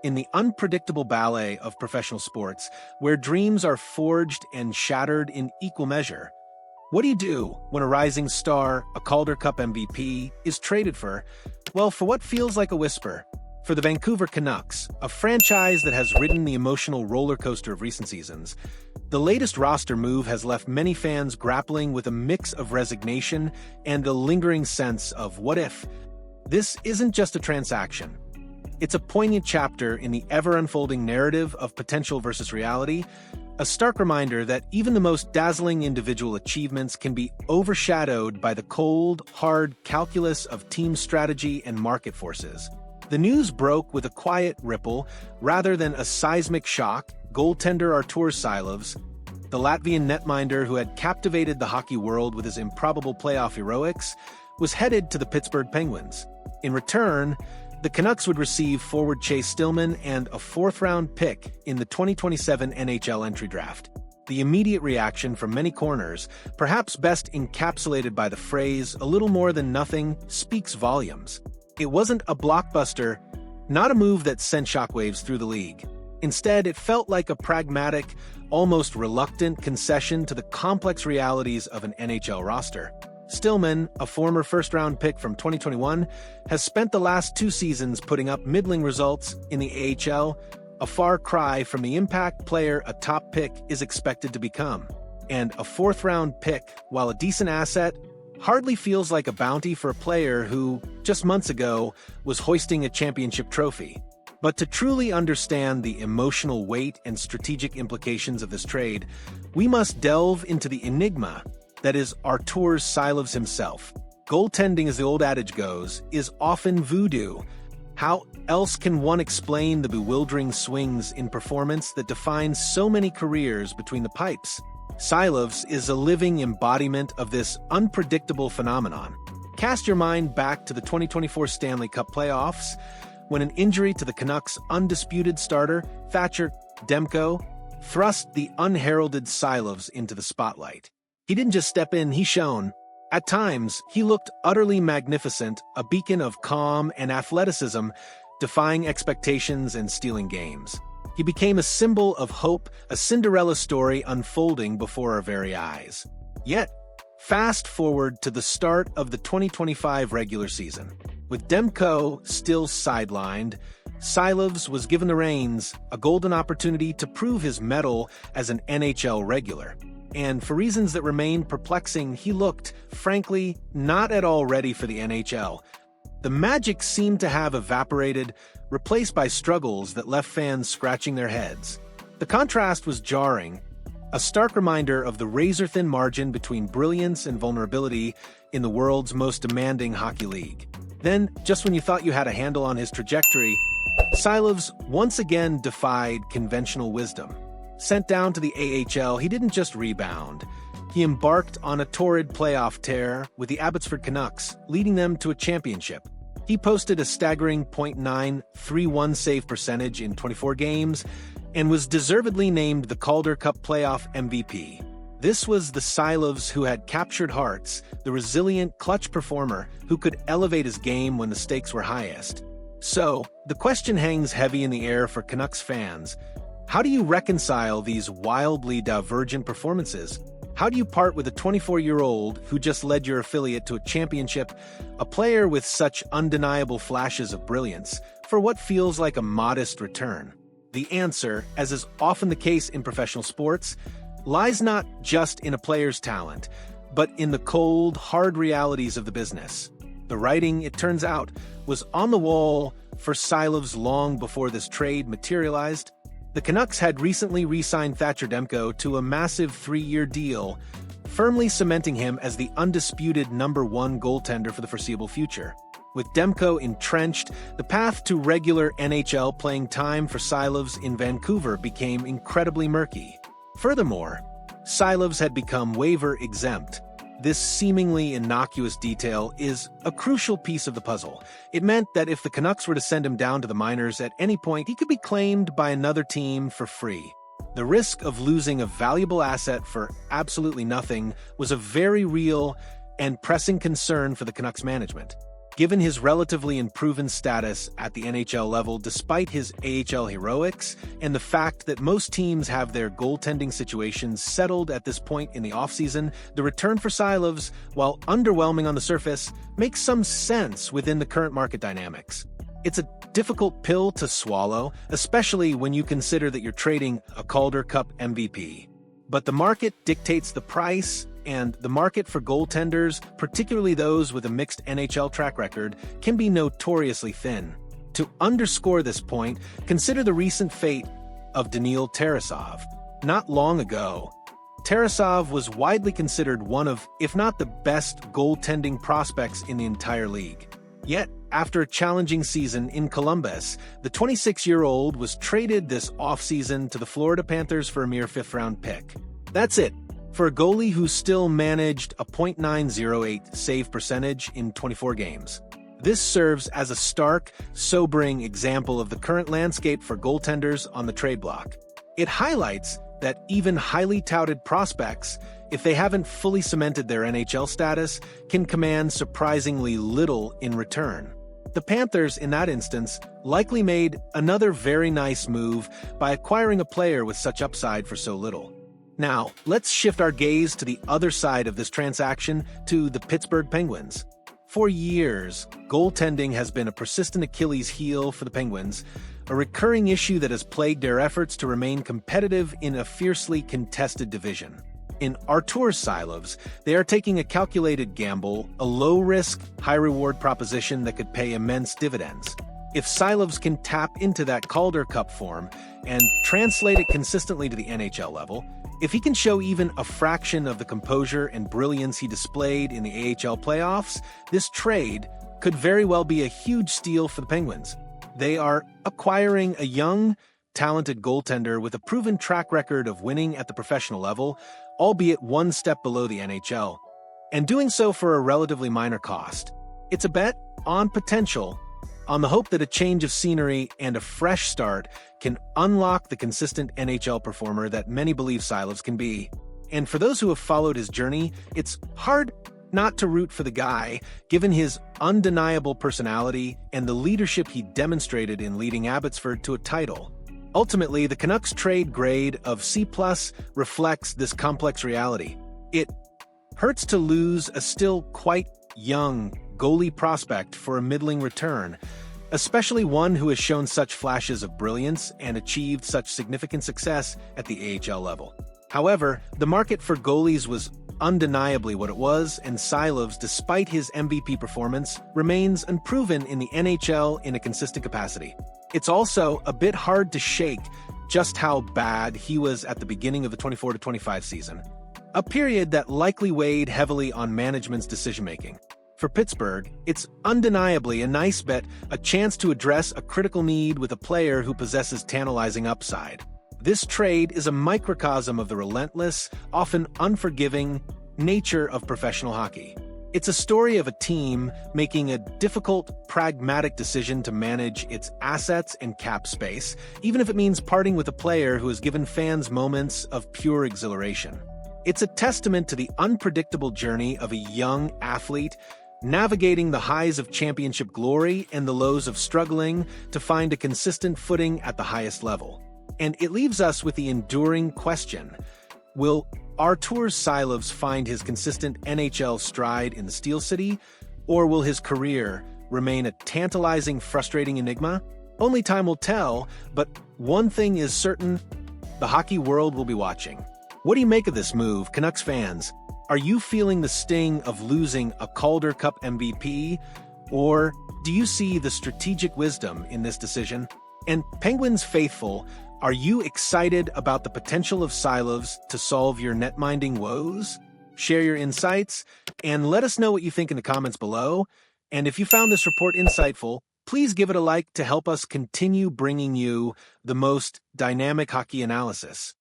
in the unpredictable ballet of professional sports, where dreams are forged and shattered in equal measure. What do you do when a rising star, a Calder Cup MVP, is traded for, well, for what feels like a whisper? For the Vancouver Canucks, a franchise that has ridden the emotional roller coaster of recent seasons, the latest roster move has left many fans grappling with a mix of resignation and a lingering sense of what if. This isn't just a transaction. It's a poignant chapter in the ever-unfolding narrative of potential versus reality, a stark reminder that even the most dazzling individual achievements can be overshadowed by the cold, hard calculus of team strategy and market forces. The news broke with a quiet ripple rather than a seismic shock. Goaltender Arturs Silovs, the Latvian netminder who had captivated the hockey world with his improbable playoff heroics, was headed to the Pittsburgh Penguins. In return, the Canucks would receive forward Chase Stillman and a fourth-round pick in the 2027 NHL entry draft. The immediate reaction from many corners, perhaps best encapsulated by the phrase, "a little more than nothing," speaks volumes. It wasn't a blockbuster, not a move that sent shockwaves through the league. Instead, it felt like a pragmatic, almost reluctant concession to the complex realities of an NHL roster. Stillman, a former first-round pick from 2021, has spent the last 2 seasons putting up middling results in the AHL, a far cry from the impact player a top pick is expected to become. And a fourth-round pick, while a decent asset, hardly feels like a bounty for a player who, just months ago, was hoisting a championship trophy. But to truly understand the emotional weight and strategic implications of this trade, we must delve into the enigma that is Arturs Silovs himself. Goaltending, as the old adage goes, is often voodoo. How else can one explain the bewildering swings in performance that define so many careers between the pipes? Silovs is a living embodiment of this unpredictable phenomenon. Cast your mind back to the 2024 Stanley Cup playoffs, when an injury to the Canucks' undisputed starter, Thatcher Demko, thrust the unheralded Silovs into the spotlight. He didn't just step in, he shone. At times, he looked utterly magnificent, a beacon of calm and athleticism, defying expectations and stealing games. He became a symbol of hope, a Cinderella story unfolding before our very eyes. Yet, fast forward to the start of the 2025 regular season. With Demko still sidelined, Silovs was given the reins, a golden opportunity to prove his mettle as an NHL regular. And for reasons that remain perplexing, he looked, frankly, not at all ready for the NHL. The magic seemed to have evaporated, replaced by struggles that left fans scratching their heads. The contrast was jarring, a stark reminder of the razor-thin margin between brilliance and vulnerability in the world's most demanding hockey league. Then, just when you thought you had a handle on his trajectory, Silovs once again defied conventional wisdom. Sent down to the AHL, he didn't just rebound. He embarked on a torrid playoff tear with the Abbotsford Canucks, leading them to a championship. He posted a staggering .931 save percentage in 24 games and was deservedly named the Calder Cup playoff MVP. This was the Silovs who had captured hearts, the resilient, clutch performer who could elevate his game when the stakes were highest. So, the question hangs heavy in the air for Canucks fans. How do you reconcile these wildly divergent performances? How do you part with a 24-year-old who just led your affiliate to a championship, a player with such undeniable flashes of brilliance, for what feels like a modest return? The answer, as is often the case in professional sports, lies not just in a player's talent, but in the cold, hard realities of the business. The writing, it turns out, was on the wall for Silovs long before this trade materialized. The Canucks had recently re-signed Thatcher Demko to a massive 3-year deal, firmly cementing him as the undisputed #1 goaltender for the foreseeable future. With Demko entrenched, the path to regular NHL playing time for Silovs in Vancouver became incredibly murky. Furthermore, Silovs had become waiver exempt. This seemingly innocuous detail is a crucial piece of the puzzle. It meant that if the Canucks were to send him down to the minors at any point, he could be claimed by another team for free. The risk of losing a valuable asset for absolutely nothing was a very real and pressing concern for the Canucks management. given his relatively unproven status at the NHL level despite his AHL heroics, and the fact that most teams have their goaltending situations settled at this point in the offseason, the return for Silovs, while underwhelming on the surface, makes some sense within the current market dynamics. It's a difficult pill to swallow, especially when you consider that you're trading a Calder Cup MVP. But the market dictates the price, and the market for goaltenders, particularly those with a mixed NHL track record, can be notoriously thin. To underscore this point, consider the recent fate of Daniil Tarasov. Not long ago, Tarasov was widely considered one of, if not the best goaltending prospects in the entire league. Yet, after a challenging season in Columbus, the 26-year-old was traded this offseason to the Florida Panthers for a mere fifth-round pick. That's it. For a goalie who still managed a .908 save percentage in 24 games. This serves as a stark, sobering example of the current landscape for goaltenders on the trade block. It highlights that even highly touted prospects, if they haven't fully cemented their NHL status, can command surprisingly little in return. The Panthers, in that instance, likely made another very nice move by acquiring a player with such upside for so little. Now, let's shift our gaze to the other side of this transaction, to the Pittsburgh Penguins. For years, goaltending has been a persistent Achilles heel for the Penguins, a recurring issue that has plagued their efforts to remain competitive in a fiercely contested division. In Arturs Silovs, they are taking a calculated gamble, a low-risk, high-reward proposition that could pay immense dividends. If Silovs can tap into that Calder Cup form and translate it consistently to the NHL level, if he can show even a fraction of the composure and brilliance he displayed in the AHL playoffs, this trade could very well be a huge steal for the Penguins. They are acquiring a young, talented goaltender with a proven track record of winning at the professional level, albeit one step below the NHL, and doing so for a relatively minor cost. It's a bet on potential, on the hope that a change of scenery and a fresh start can unlock the consistent NHL performer that many believe Silovs can be. And for those who have followed his journey, it's hard not to root for the guy, given his undeniable personality and the leadership he demonstrated in leading Abbotsford to a title. Ultimately, the Canucks trade grade of C+ reflects this complex reality. It hurts to lose a still quite young goalie prospect for a middling return, especially one who has shown such flashes of brilliance and achieved such significant success at the AHL level. However, the market for goalies was undeniably what it was, and Silovs, despite his MVP performance, remains unproven in the NHL in a consistent capacity. It's also a bit hard to shake just how bad he was at the beginning of the 24-25 season, a period that likely weighed heavily on management's decision-making. For Pittsburgh, it's undeniably a nice bet, a chance to address a critical need with a player who possesses tantalizing upside. This trade is a microcosm of the relentless, often unforgiving, nature of professional hockey. It's a story of a team making a difficult, pragmatic decision to manage its assets and cap space, even if it means parting with a player who has given fans moments of pure exhilaration. It's a testament to the unpredictable journey of a young athlete, navigating the highs of championship glory and the lows of struggling to find a consistent footing at the highest level. And it leaves us with the enduring question: will Arturs Silovs find his consistent NHL stride in the Steel City, or will his career remain a tantalizing, frustrating enigma? Only time will tell, but one thing is certain: the hockey world will be watching. What do you make of this move, Canucks fans? Are you feeling the sting of losing a Calder Cup MVP, or do you see the strategic wisdom in this decision? And Penguins faithful, are you excited about the potential of Silovs to solve your net-minding woes? Share your insights, and let us know what you think in the comments below. And if you found this report insightful, please give it a like to help us continue bringing you the most dynamic hockey analysis.